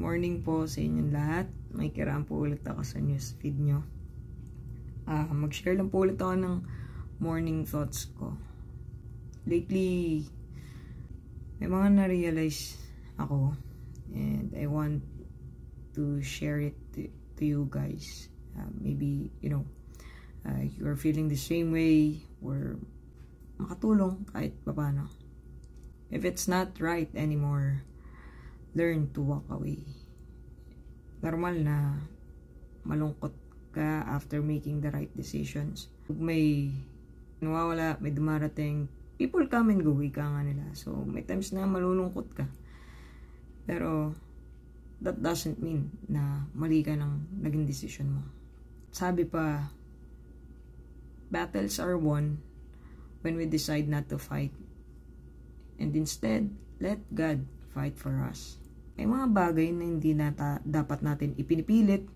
morning po sa inyong lahat. May kiraan po ulit ako sa newsfeed nyo. Mag-share lang po ulit ako ng morning thoughts ko. Lately, may mga na-realize ako and I want to share it to you guys. Maybe, you are feeling the same way or makatulong kahit paano. If it's not right anymore, learn to walk away. Normal na malungkot ka after making the right decisions. Pag may nawawala, may dumarating, people come and go, ika nga nila. So, may times na malulungkot ka. Pero, that doesn't mean na mali ka ng naging decision mo. Sabi pa, battles are won when we decide not to fight. And instead, let God fight for us. May mga bagay na hindi dapat natin ipinipilit.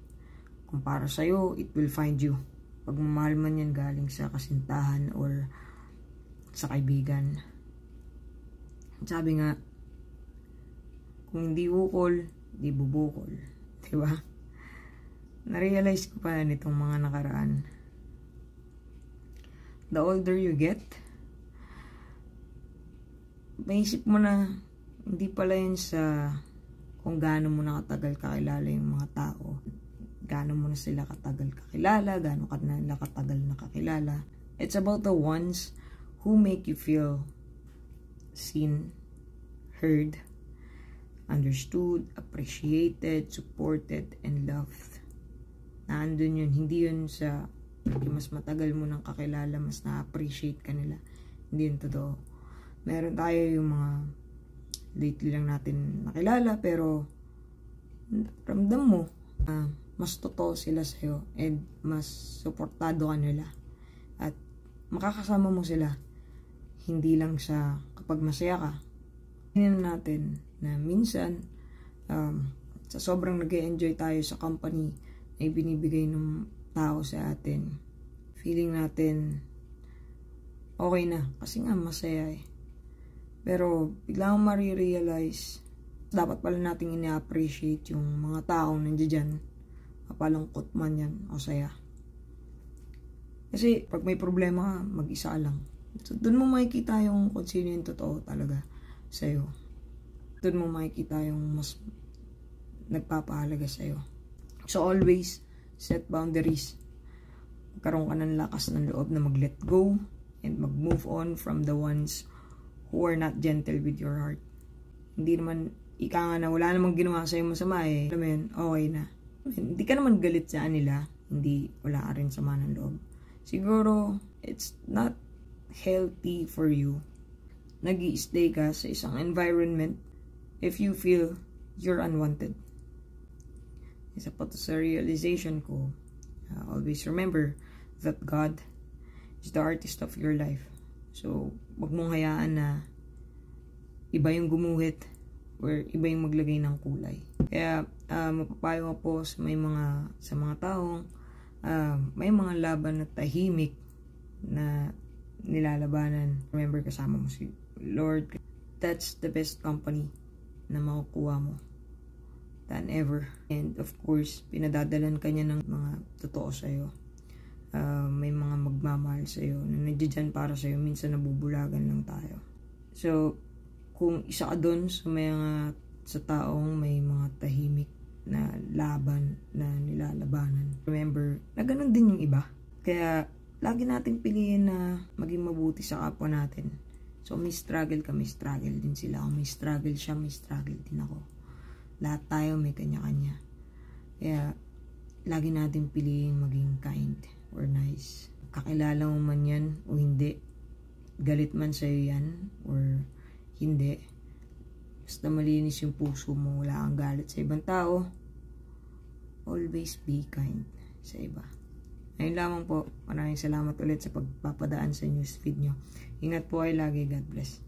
Kung para sa'yo, it will find you. Pagmamahal man yan galing sa kasintahan or sa kaibigan. Sabi nga, kung hindi ukol, di bubukol. Diba? Na-realize ko pa nitong mga nakaraan. The older you get, maisip mo na hindi pala yun sa kung gaano mo na katagal kakilala yung mga tao. Gaano mo na sila katagal kakilala, gaano ka na nila katagal nakakilala. It's about the ones who make you feel seen, heard, understood, appreciated, supported, and loved. Naandun yun. Hindi yun sa mas matagal mo nang kakilala, mas na-appreciate ka nila. Hindi yun totoo. Meron tayo yung mga lately lang natin nakilala, pero ramdam mo mas totoo sila sa'yo and mas suportado ka nila at makakasama mo sila hindi lang sa kapag masaya ka. Tingnan natin na minsan sa sobrang nag-enjoy tayo sa company na ibinibigay ng tao sa atin, feeling natin okay na kasi nga masaya eh. Pero bigla akong marirealize, dapat pala nating ina-appreciate yung mga taong nandiyan, mapalungkot man yan o saya. Kasi pag may problema ka, mag-isa lang. So dun mo makikita yung kung sino yung totoo talaga sa'yo. Dun mo makikita yung mas nagpapahalaga sa'yo. So always set boundaries. Magkaroon ka ng lakas ng loob na mag-let go and mag-move on from the ones who are not gentle with your heart. Hindi naman, ika nga na wala namang ginawa sa'yo masama eh. Alam mo yun, okay na. Hindi ka naman galit sa kanila. Hindi, wala ka rin sama ng loob. Siguro, it's not healthy for you. Nag-i-stay ka sa isang environment if you feel you're unwanted. Isa pa to sa realization ko, always remember that God is the artist of your life. So, wag mong hayaan na iba yung gumuhit or iba yung maglagay ng kulay. Kaya, mapapayo ko po sa mga taong may mga laban na tahimik na nilalabanan. Remember, kasama mo si Lord. That's the best company na makukuha mo than ever. And of course, pinadadalan ka niya ng mga totoo sa'yo. May mga magmamahal sa'yo na nandiyan para sa'yo. Minsan nabubulagan lang tayo. So, kung isa ka dun sa taong may mga tahimik na laban na nilalabanan, remember na ganun din yung iba. Kaya lagi nating piliin na maging mabuti sa kapwa natin. So may struggle ka, may struggle din sila. Kung may struggle siya, may struggle din ako. Lahat tayo may kanya-kanya. Kaya lagi nating piliin maging kind or nice. Kakilala mo man yan o hindi, galit man sa'yo yan or hindi, basta malinis yung puso mo, wala kang galit sa ibang tao, always be kind sa iba. Ayun lamang po. Maraming salamat ulit sa pagpapadaan sa newsfeed nyo. Ingat po kayo lagi. God bless.